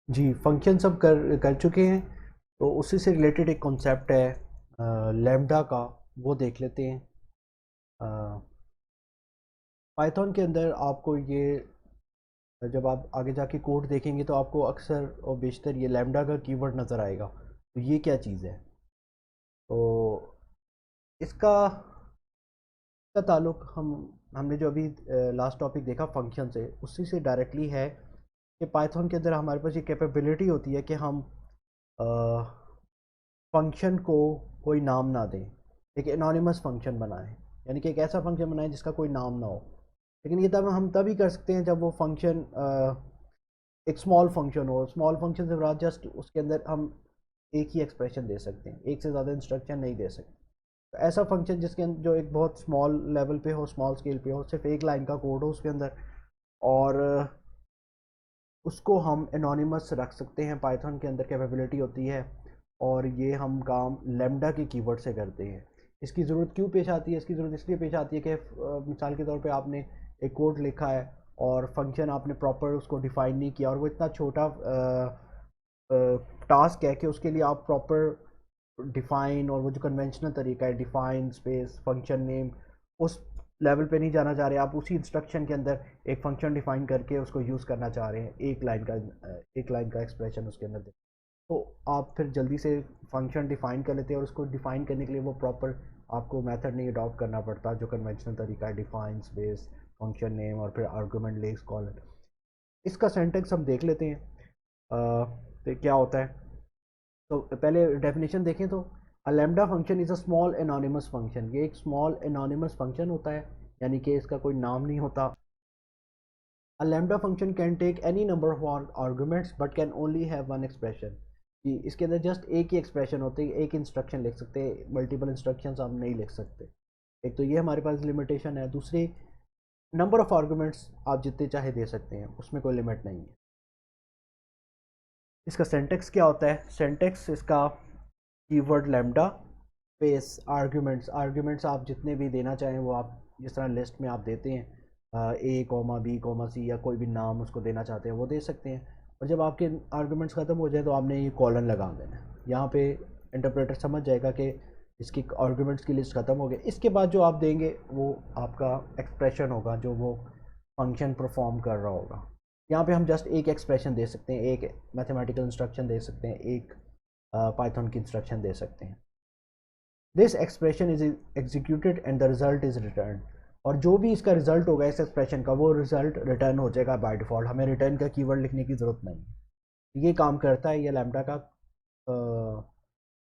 जी, function सब कर कर चुके हैं। तो उसी से रिलेटेड एक कॉन्सेप्ट है लैम्ब्डा का, वो देख लेते हैं। पाइथन के अंदर आपको ये, जब आप आगे जाके कोड देखेंगे तो आपको अक्सर और बेशतर ये लैम्ब्डा का कीवर्ड नज़र आएगा। तो ये क्या चीज़ है? तो इसका इसका ताल्लुक हमने जो अभी लास्ट टॉपिक देखा फंक्शन से, उसी से डायरेक्टली है कि पाइथन के अंदर हमारे पास ये कैपेबिलिटी होती है कि हम फंक्शन को कोई नाम ना दें, एक एनोनिमस फंक्शन बनाएं। यानी कि एक ऐसा फंक्शन बनाएं जिसका कोई नाम ना हो। लेकिन ये तब हम तभी कर सकते हैं जब वो फंक्शन एक स्मॉल फंक्शन हो। स्मॉल फंक्शन से मुराद जस्ट उसके अंदर हम एक ही एक्सप्रेशन दे सकते हैं, एक से ज़्यादा इंस्ट्रक्शन नहीं दे सकते। तो ऐसा फंक्शन जिसके अंदर जो एक बहुत स्मॉल लेवल पे हो, स्मॉल स्केल पे हो, सिर्फ एक लाइन का कोड हो उसके अंदर, और उसको हम एनोनिमस रख सकते हैं। पाइथन के अंदर कैपेबिलिटी होती है, और ये हम काम लेमडा के कीवर्ड से करते हैं। इसकी ज़रूरत क्यों पेश आती है? इसकी ज़रूरत इसलिए पेश आती है कि मिसाल के तौर पे आपने एक कोड लिखा है और फंक्शन आपने प्रॉपर उसको डिफ़ाइन नहीं किया, और वो इतना छोटा टास्क है कि उसके लिए आप प्रॉपर डिफ़ाइन, और वो जो कन्वेंशनल तरीका है डिफ़ाइन स्पेस फंक्शन नेम, उस लेवल पे नहीं जाना चाह रहे। आप उसी इंस्ट्रक्शन के अंदर एक फंक्शन डिफ़ाइन करके उसको यूज़ करना चाह रहे हैं, एक लाइन का एक्सप्रेशन उसके अंदर। तो आप फिर जल्दी से फंक्शन डिफ़ाइन कर लेते हैं, और उसको डिफ़ाइन करने के लिए वो प्रॉपर आपको मेथड नहीं अडॉप्ट करना पड़ता जो कन्वेंशनल तरीका है, डिफ़ाइन स्पेस फंक्शन नेम और फिर आर्गूमेंट लेक्स कॉलर। इसका सेंटेक्स हम देख लेते हैं। तो क्या होता है? तो पहले डेफिनेशन देखें तो a lambda function is a small anonymous function. ये एक स्मॉल एनोनिमस फंक्शन होता है, यानी कि इसका कोई नाम नहीं होता। A lambda function can take any number of arguments but can only have one expression। कि इसके अंदर जस्ट एक ही एक्सप्रेशन होती है, एक इंस्ट्रक्शन लिख सकते हैं, मल्टीपल इंस्ट्रक्शंस आप नहीं लिख सकते। एक तो ये हमारे पास लिमिटेशन है। दूसरी, नंबर ऑफ आर्गुमेंट्स आप जितने चाहे दे सकते हैं, उसमें कोई लिमिट नहीं है। इसका सेंटेक्स क्या होता है? सेंटेक्स इसका keyword lambda space arguments. Arguments आप जितने भी देना चाहें वो आप जिस तरह लिस्ट में आप देते हैं, ए कॉमा बी कॉमा सी, या कोई भी नाम उसको देना चाहते हैं वो दे सकते हैं। और जब आपके आर्ग्यूमेंट्स ख़त्म हो जाए तो आपने ये कॉलन लगा देना है। यहाँ पे इंटरप्रेटर समझ जाएगा कि इसकी आर्ग्यूमेंट्स की लिस्ट ख़त्म हो गई। इसके बाद जो आप देंगे वो आपका एक्सप्रेशन होगा जो वो फंक्शन परफॉर्म कर रहा होगा। यहाँ पे हम जस्ट एक एक्सप्रेशन दे सकते हैं, एक मैथमेटिकल इंस्ट्रक्शन दे सकते हैं, एक पाइथन की इंस्ट्रक्शन दे सकते हैं। This expression is executed and the result is return. और जो भी इसका रिजल्ट होगा इस एक्सप्रेशन का, वो रिजल्ट रिटर्न हो जाएगा बाय डिफ़ॉल्ट। हमें रिटर्न का कीवर्ड लिखने की ज़रूरत नहीं। ये काम करता है ये लैम्ब्डा का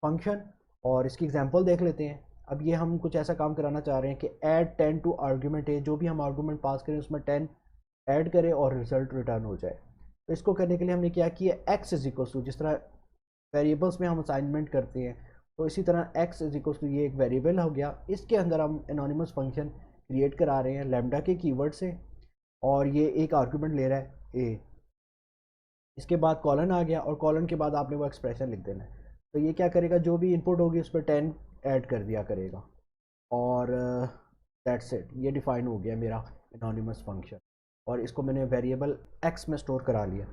फंक्शन। और इसकी एग्जांपल देख लेते हैं। अब ये हम कुछ ऐसा काम कराना चाह रहे हैं कि ऐड 10 टू आर्गूमेंट है, जो भी हम आर्गूमेंट पास करें उसमें 10 ऐड करें और रिजल्ट रिटर्न हो जाए। तो इसको करने के लिए हमने क्या किया, एक्स इज इक्वल टू, जिस तरह वेरिएबल्स में हम असाइनमेंट करते हैं, तो इसी तरह एक्स इज इक्वल टू, ये एक वेरिएबल हो गया, इसके अंदर हम एनोनिमस फंक्शन क्रिएट करा रहे हैं लैम्ब्डा के कीवर्ड से, और ये एक आर्गूमेंट ले रहा है ए। इसके बाद कॉलन आ गया, और कॉलन के बाद आपने वो एक्सप्रेशन लिख देना है। तो ये क्या करेगा, जो भी इनपुट होगी उस पर 10 ऐड कर दिया करेगा, और दैट्स इट। ये डिफाइन हो गया मेरा एनोनिमस फंक्शन, और इसको मैंने वेरिएबल एक्स में स्टोर करा लिया।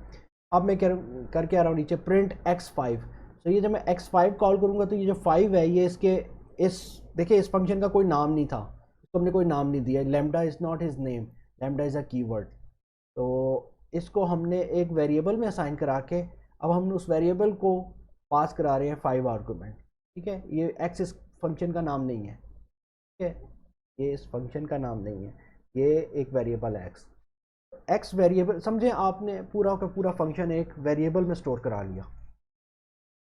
अब मैं कर क्या रहा हूँ, नीचे प्रिंट x5। तो ये जब मैं x5 कॉल करूँगा तो ये जो 5 है ये इसके इस देखिए इस फंक्शन का कोई नाम नहीं था, इसको हमने कोई नाम नहीं दिया। Lambda is not his name, lambda is a keyword. तो इसको हमने एक वेरिएबल में असाइन करा के अब हम उस वेरिएबल को पास करा रहे हैं 5 आर्गूमेंट। ठीक है, ये x इस फंक्शन का नाम नहीं है। ठीक है, ये इस फंक्शन का नाम नहीं है, ये एक वेरिएबल है x। एक्स वेरिएबल समझे, आपने पूरा का पूरा फंक्शन एक वेरिएबल में स्टोर करा लिया।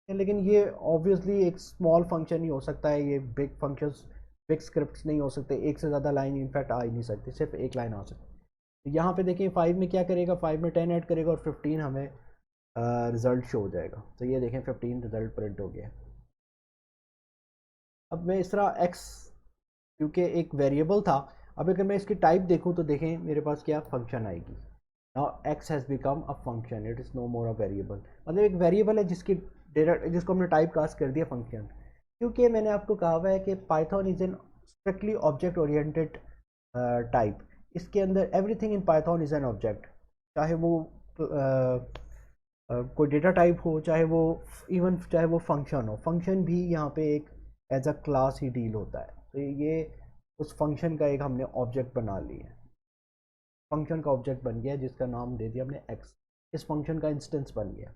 लेकिन ये ऑब्वियसली एक स्मॉल फंक्शन ही हो सकता है, ये बिग फंक्शंस बिग स्क्रिप्ट्स नहीं हो सकते। एक से ज़्यादा लाइन इनफैक्ट आ ही नहीं सकती, सिर्फ एक लाइन आ सकती। तो यहाँ पे देखिए 5 में क्या करेगा, 5 में 10 ऐड करेगा और 15 हमें रिजल्ट शो हो जाएगा। तो ये देखें 15 रिजल्ट प्रिंट हो गया। अब मैं इस तरह एक्स, क्योंकि एक वेरिएबल था, अब अगर मैं इसकी टाइप देखूँ तो देखें मेरे पास क्या फंक्शन आएगी। Now x has become a function, it is no more a variable. मतलब एक वेरिएबल है जिसकी डायरेक्ट जिसको हमने टाइप कास्ट कर दिया फंक्शन। क्योंकि मैंने आपको कहा हुआ है कि Python is an strictly object oriented type. इसके अंदर everything in Python is an object, चाहे वो कोई डेटा टाइप हो, चाहे वो इवन चाहे वो फंक्शन हो, फंक्शन भी यहाँ पे एक एज अ क्लास ही डील होता है। तो ये उस फंक्शन का एक हमने ऑब्जेक्ट बना लिया है, फंक्शन का ऑब्जेक्ट बन गया जिसका नाम दे दिया हमने एक्स, इस फंक्शन का इंस्टेंस बन गया।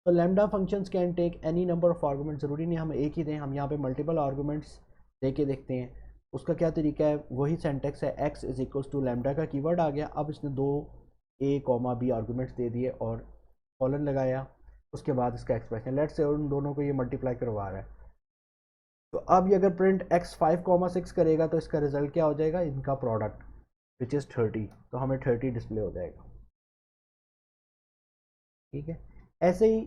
तो lambda functions can take any number of argument, ज़रूरी नहीं हम एक ही दें, हम यहाँ पे मल्टीपल आर्गूमेंट्स दे के देखते हैं। उसका क्या तरीका है, वही सेंटेक्स है, x is equals to lambda का कीवर्ड आ गया, अब इसने दो ए कॉमा बी आर्गूमेंट्स दे दिए और कॉलन लगाया, उसके बाद इसका एक्सप्रेशन, लेट्स से उन दोनों को ये मल्टीप्लाई करवा रहा है। तो अब ये अगर प्रिंट एक्स 5,6 करेगा तो इसका रिजल्ट क्या हो जाएगा, इनका प्रोडक्ट विच इज़ 30, तो हमें 30 डिस्प्ले हो जाएगा। ठीक है, ऐसे ही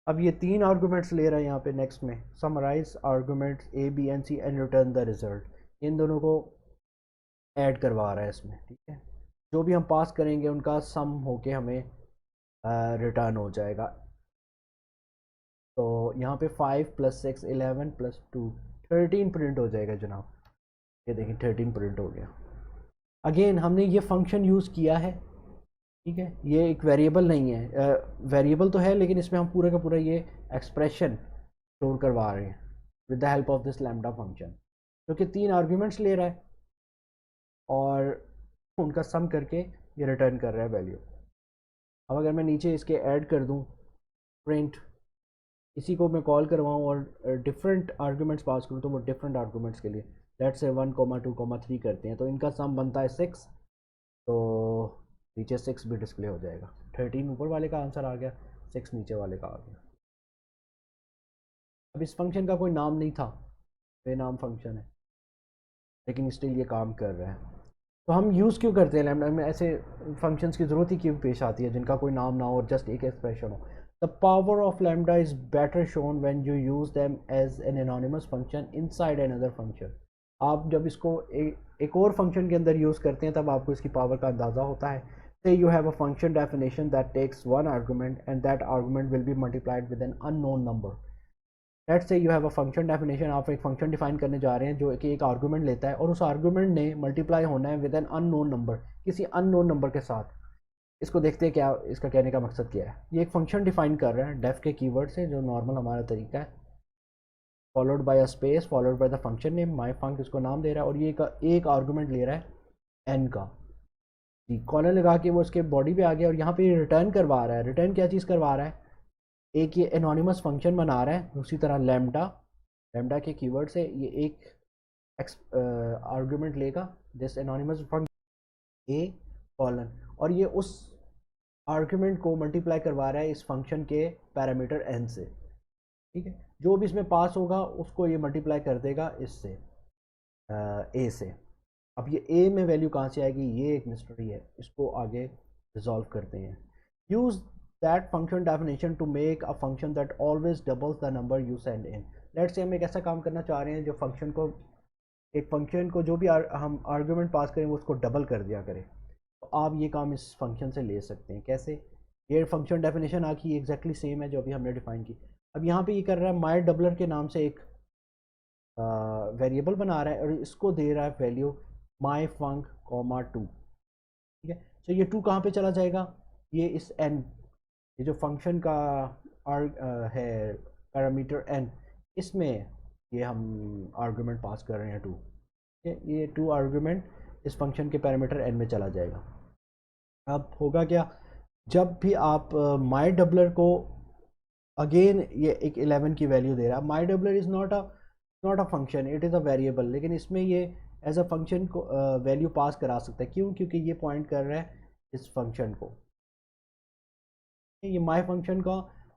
अब ये तीन आर्गूमेंट्स ले रहा है यहाँ पे नेक्स्ट में, summarise arguments a b and c and return the result, इन दोनों को ऐड करवा रहा है इसमें। ठीक है, जो भी हम पास करेंगे उनका सम होके हमें रिटर्न हो जाएगा। तो यहाँ पे 5 + 6 11 + 2 13 प्रिंट हो जाएगा जनाब। ये देखिए 13 प्रिंट हो गया। अगेन हमने ये फंक्शन यूज़ किया है, ठीक है, ये एक वेरिएबल नहीं है, वेरिएबल तो है लेकिन इसमें हम पूरा का पूरा ये एक्सप्रेशन स्टोर करवा रहे हैं with the help of this lambda function, जो कि तीन आर्ग्यूमेंट्स ले रहा है और उनका सम करके ये रिटर्न कर रहा है वैल्यू। अब अगर मैं नीचे इसके ऐड कर दूं प्रिंट, इसी को मैं कॉल करवाऊँ और डिफरेंट आर्ग्यूमेंट्स पास करूँ, तो वो डिफरेंट आर्ग्यूमेंट्स के लिए लेट्स से 1, 2, 3 करते हैं, तो इनका सम बनता है 6, तो नीचे 6 भी डिस्प्ले हो जाएगा। 13 ऊपर वाले का आंसर आ गया, 6 नीचे वाले का आ गया। अब इस फंक्शन का कोई नाम नहीं था, बेनाम फंक्शन है, लेकिन स्टिल ये काम कर रहा है। तो हम यूज़ क्यों करते हैं लैम्डा में, ऐसे फंक्शंस की ज़रूरत ही क्यों पेश आती है जिनका कोई नाम ना हो और जस्ट एक एक्सप्रेशन हो। The power of lambda is better shown when you use them as an anonymous function inside another function. आप जब इसको एक और फंक्शन के अंदर यूज़ करते हैं तब आपको इसकी पावर का अंदाज़ा होता है। Say you have a function definition that takes one argument and that argument will be multiplied with an unknown number. Let's say you have a function definition, आप एक फंक्शन डिफाइन करने जा रहे हैं जो कि एक आर्गूमेंट लेता है और उस आर्गूमेंट ने मल्टीप्लाई होना है विद एन अननोन नंबर, किसी अननोन नंबर के साथ। इसको देखते हैं क्या इसका कहने का मकसद क्या है। ये एक फंक्शन डिफाइन कर रहा है डेफ के कीवर्ड से, जो नॉर्मल हमारा तरीका है, followed by a space followed by the function name, my func इसको नाम दे रहा है, और ये एक आर्गूमेंट ले रहा है एन का, कॉलर लगा के वो उसके बॉडी पे आ गया और यहाँ पे रिटर्न करवा रहा है। रिटर्न क्या चीज़ करवा रहा है, एक ये एनोनिमस फंक्शन बना रहा है, दूसरी तरह लैम्डा, लैम्डा के कीवर्ड से ये एक आर्गूमेंट लेगा this anonymous function A colon, और ये उस आर्गूमेंट को मल्टीप्लाई करवा रहा है इस फंक्शन के पैरामीटर एन से। ठीक है, जो भी इसमें पास होगा उसको ये मल्टीप्लाई कर देगा इससे ए से। अब ये ए में वैल्यू कहाँ से आएगी, ये एक मिस्ट्री है, इसको आगे रिजॉल्व करते हैं। Use that function definition to make a function that always doubles the number you send in. Let's say हम एक ऐसा काम करना चाह रहे हैं जो फंक्शन को, एक फंक्शन को जो भी हम आर्गूमेंट पास करें वो उसको डबल कर दिया करें। तो आप ये काम इस फंक्शन से ले सकते हैं। कैसे, ये फंक्शन डेफिनेशन आखिर एग्जैक्टली सेम है जो अभी हमने डिफाइन की। अब यहाँ पे ये कर रहा है माई डबलर के नाम से एक वेरिएबल बना रहा है और इसको दे रहा है वैल्यू माई फंक कॉमा 2। ठीक है, तो ये 2 कहाँ पे चला जाएगा, ये इस n, ये जो फंक्शन का है पैरामीटर n, इसमें ये हम आर्गूमेंट पास कर रहे हैं 2। ये 2 आर्गूमेंट इस फंक्शन के पैरामीटर n में चला जाएगा। अब होगा क्या, जब भी आप माई डबलर को अगेन ये एक 11 की वैल्यू दे रहा है, my doubler is not a function, it is a variable, लेकिन इसमें ये एज अ फंक्शन को वैल्यू पास करा सकता है। क्यों, क्योंकि ये पॉइंट कर रहा है इस फंक्शन को, ये माई फंक्शन का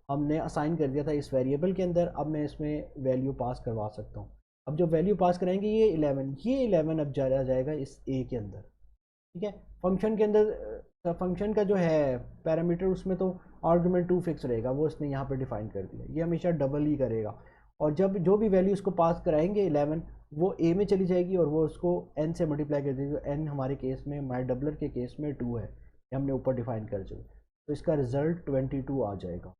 हमने असाइन कर दिया था इस वेरिएबल के अंदर, अब मैं इसमें वैल्यू पास करवा सकता हूँ। अब जो वैल्यू पास कराएंगे ये 11 अब चला जाएगा इस ए के अंदर। ठीक है, फंक्शन के अंदर फंक्शन का जो है पैरामीटर उसमें तो आर्गूमेंट 2 फिक्स रहेगा, वो इसने यहाँ पे डिफाइन कर दिया, ये हमेशा डबल ही करेगा। और जब जो भी वैल्यू इसको पास कराएंगे 11, वो ए में चली जाएगी और वो उसको एन से मल्टीप्लाई कर देगी। एन हमारे केस में, माई डबलर के केस में 2 है, ये हमने ऊपर डिफाइन कर चुके, तो इसका रिजल्ट 22 आ जाएगा।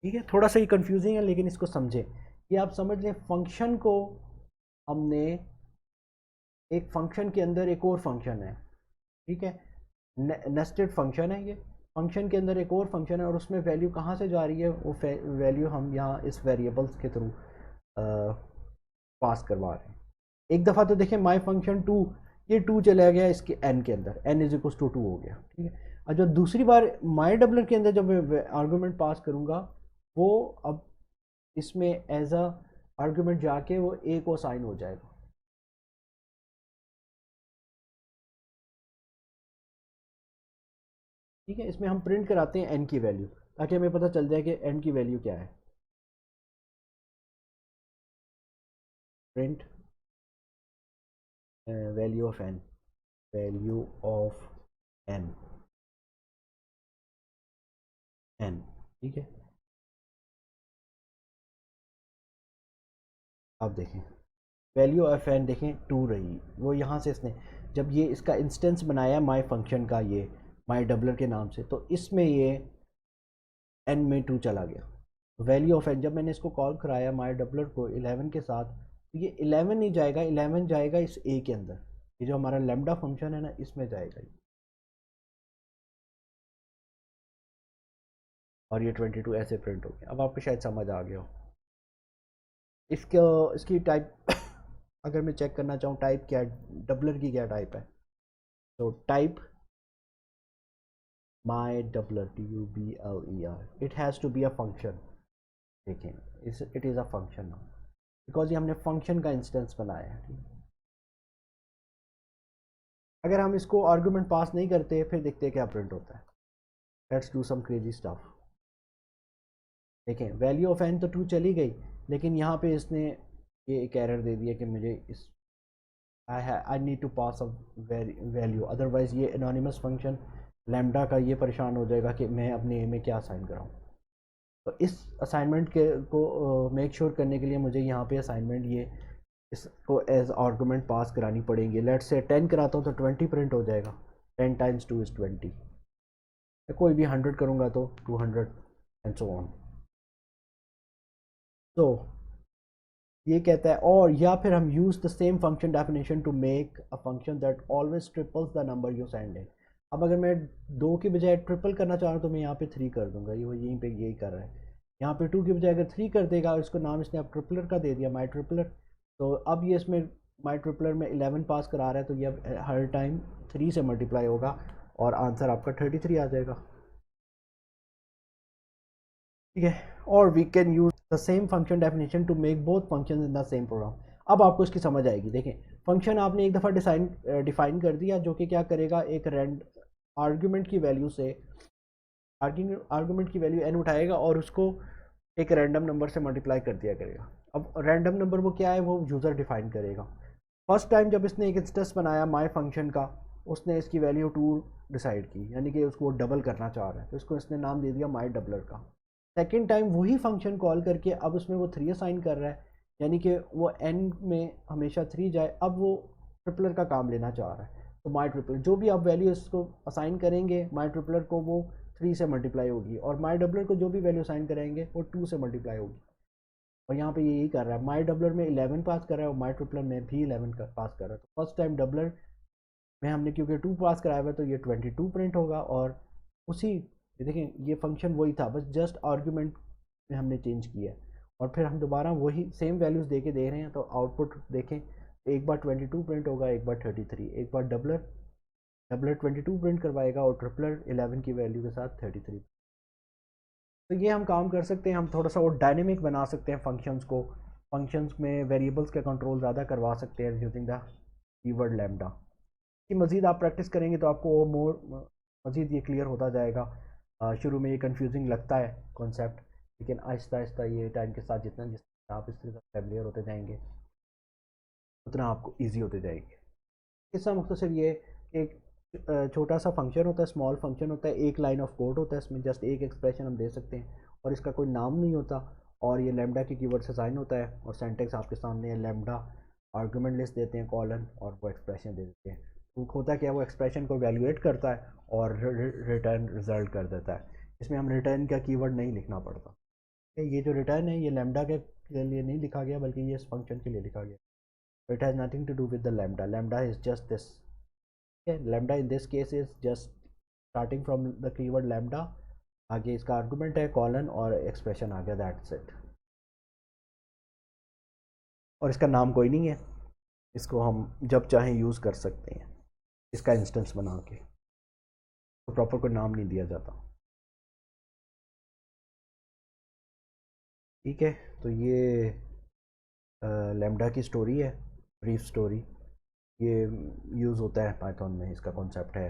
ठीक है, थोड़ा सा ही कंफ्यूजिंग है लेकिन इसको समझें, ये आप समझ लें फंक्शन को हमने, एक फंक्शन के अंदर एक और फंक्शन है, ठीक है, नेस्टेड फंक्शन है ये, फंक्शन के अंदर एक और फंक्शन है और उसमें वैल्यू कहाँ से जा रही है, वो वैल्यू हम यहाँ इस वेरिएबल्स के थ्रू पास करवा रहे हैं। एक दफ़ा तो देखें माई फंक्शन टू, ये टू चला गया इसके एन के अंदर, n is equal to two हो गया, ठीक है। और जो दूसरी बार माई डबलर के अंदर जब मैं आर्गूमेंट पास करूँगा, वो अब इसमें एज अ आर्गूमेंट जाके वो ए को असाइन हो जाएगा। ठीक है, इसमें हम प्रिंट कराते हैं एन की वैल्यू, ताकि हमें पता चल जाए कि एन की वैल्यू क्या है। Print value of n, value of n, n, ठीक है। अब देखें वैल्यू ऑफ एन, देखें टू रही, वो यहाँ से इसने जब ये इसका इंस्टेंस बनाया माई फंक्शन का, ये माई डबलर के नाम से, तो इसमें ये एन में टू चला गया। वैल्यू ऑफ एन जब मैंने इसको कॉल कराया माई डबलर को 11 के साथ, तो ये 11 नहीं जाएगा, 11 जाएगा इस ए के अंदर, ये जो हमारा लेमडा फंक्शन है ना, इसमें जाएगा ये। और ये 22 ऐसे प्रिंट हो गया। अब आपको शायद समझ आ गया हो। इसका इसकी टाइप अगर मैं चेक करना चाहूँ टाइप क्या है, डबलर की क्या टाइप है, तो type my doubler, DUBLER, it has to be a function. देखें it is a function now, because ये हमने फंक्शन का इंस्टेंस बनाया है। अगर हम इसको आर्गूमेंट पास नहीं करते, फिर देखते हैं क्या प्रिंट होता है। Let's do some crazy stuff. देखें वैल्यू ऑफ एन तो टू चली गई, लेकिन यहाँ पे इसने ये एक एरर दे दिया कि मुझे इस I need to pass a value, otherwise ये एनोनिमस फंक्शन लैम्डा का ये परेशान हो जाएगा कि मैं अपने ए में क्या असाइन कराऊँ। तो इस असाइनमेंट के को मेक श्योर करने के लिए मुझे यहाँ पे असाइनमेंट ये इसको एज आर्गूमेंट पास करानी पड़ेंगी। लेट्स से 10 कराता हूँ तो 20 प्रिंट हो जाएगा, 10 टाइम्स 2 इज़ 20। कोई भी 100 करूँगा तो 200 एंड सो ऑन। तो ये कहता है, और या फिर हम use the same function definition to make a function that always triples the number you send in. अब अगर मैं दो की बजाय ट्रिपल करना चाह रहा हूँ तो मैं यहाँ पे 3 कर दूंगा, ये वो यहीं पे यही कर रहा है। यहाँ पे 2 की बजाय अगर 3 कर देगा, इसको नाम इसने अब ट्रिपलर का दे दिया, माई ट्रिपलर। तो अब ये इसमें माई ट्रिपलर में 11 पास करा रहा है, तो ये अब हर टाइम 3 से मल्टीप्लाई होगा और आंसर आपका 33 आ जाएगा। ठीक है, और we can use the same function definition to make both function in the same program. अब आपको इसकी समझ आएगी। देखें फंक्शन आपने एक दफ़ा डिफाइन कर दिया, जो कि क्या करेगा, एक रैंड आर्ग्यूमेंट की वैल्यू से आर्ग्यूमेंट की वैल्यू एन उठाएगा और उसको एक रैंडम नंबर से मल्टीप्लाई कर दिया करेगा। अब रैंडम नंबर वो क्या है, वो यूज़र डिफाइन करेगा। फर्स्ट टाइम जब इसने एक इंस्टेंस बनाया माई फंक्शन का, उसने इसकी वैल्यू टू डिसाइड की, यानी कि उसको डबल करना चाह रहा है, तो इसको इसने नाम दे दिया माई डबलर का। सेकेंड टाइम वही फंक्शन कॉल करके अब उसमें वो 3 असाइन कर रहा है, यानी कि वो एन में हमेशा 3 जाए। अब वो ट्रिपलर का काम लेना चाह रहा है, तो माई ट्रिपलर जो भी आप वैल्यू इसको असाइन करेंगे माई ट्रिपलर को, वो 3 से मल्टीप्लाई होगी, और माई डबलर को जो भी वैल्यू असाइन करेंगे वो 2 से मल्टीप्लाई होगी। और यहाँ पे ये यही कर रहा है, माई डबलर में 11 पास कर रहा है और माई ट्रिपलर में भी 11 पास कर रहा है। तो फर्स्ट टाइम डबलर में हमने क्योंकि 2 पास कराया हुआ है, तो ये 22 प्रिंट होगा। और उसी देखें ये फंक्शन वही था, बस जस्ट आर्ग्यूमेंट में हमने चेंज किया है। और फिर हम दोबारा वही सेम वैल्यूज़ दे के दे रहे हैं, तो आउटपुट देखें, एक बार 22 प्रिंट होगा, एक बार 33, एक बार डबलर डबलर 22 प्रिंट करवाएगा और ट्रिपलर 11 की वैल्यू के साथ 33। तो ये हम काम कर सकते हैं, हम थोड़ा सा और डायनेमिक बना सकते हैं फंक्शंस को। फंक्शंस में वेरिएबल्स का कंट्रोल ज़्यादा करवा सकते हैं यूजिंग द कीवर्ड लैम्डा। कि मज़ीद आप प्रैक्टिस करेंगे तो आपको मोर मज़ीद ये क्लियर होता जाएगा। शुरू में ये कंफ्यूजिंग लगता है कॉन्सेप्ट, लेकिन आहिस्ता आहिस्ता ये टाइम के साथ जितना जितना आप इसके साथ फेमिलियर होते जाएंगे, उतना आपको ईजी होते जाएगी। इसका मुख्तसर ये एक छोटा सा फंक्शन होता है, स्मॉल फंक्शन होता है, एक लाइन ऑफ कोड होता है, इसमें जस्ट एक एक्सप्रेशन हम दे सकते हैं और इसका कोई नाम नहीं होता। और ये लैम्डा की कीवर्ड से साइन होता है और सेंटेक्स आपके सामने है, लैम्डा आर्गूमेंट लिस्ट देते हैं कॉलन और वो एक्सप्रेशन दे देते हैं। तो होता क्या, वो एक्सप्रेशन को वैल्यूएट करता है और रिटर्न रिजल्ट कर देता है। इसमें हम रिटर्न का कीवर्ड नहीं लिखना पड़ता। ये जो रिटर्न है ये लैम्डा के लिए नहीं लिखा गया, बल्कि ये इस फंक्शन के लिए लिखा गया। It has nothing to do with the lambda, lambda is just this. Okay, lambda in this case is just starting from the keyword lambda, आगे इसका आर्गूमेंट है कॉलन और एक्सप्रेशन आ गया, दैट्स इट। और इसका नाम कोई नहीं है, इसको हम जब चाहें यूज़ कर सकते हैं इसका इंस्टेंस बना के, तो प्रॉपर कोई नाम नहीं दिया जाता। ठीक है, तो ये लैम्डा की स्टोरी है, ब्रीफ स्टोरी। ये यूज़ होता है पाइथन में, इसका कॉन्सेप्ट है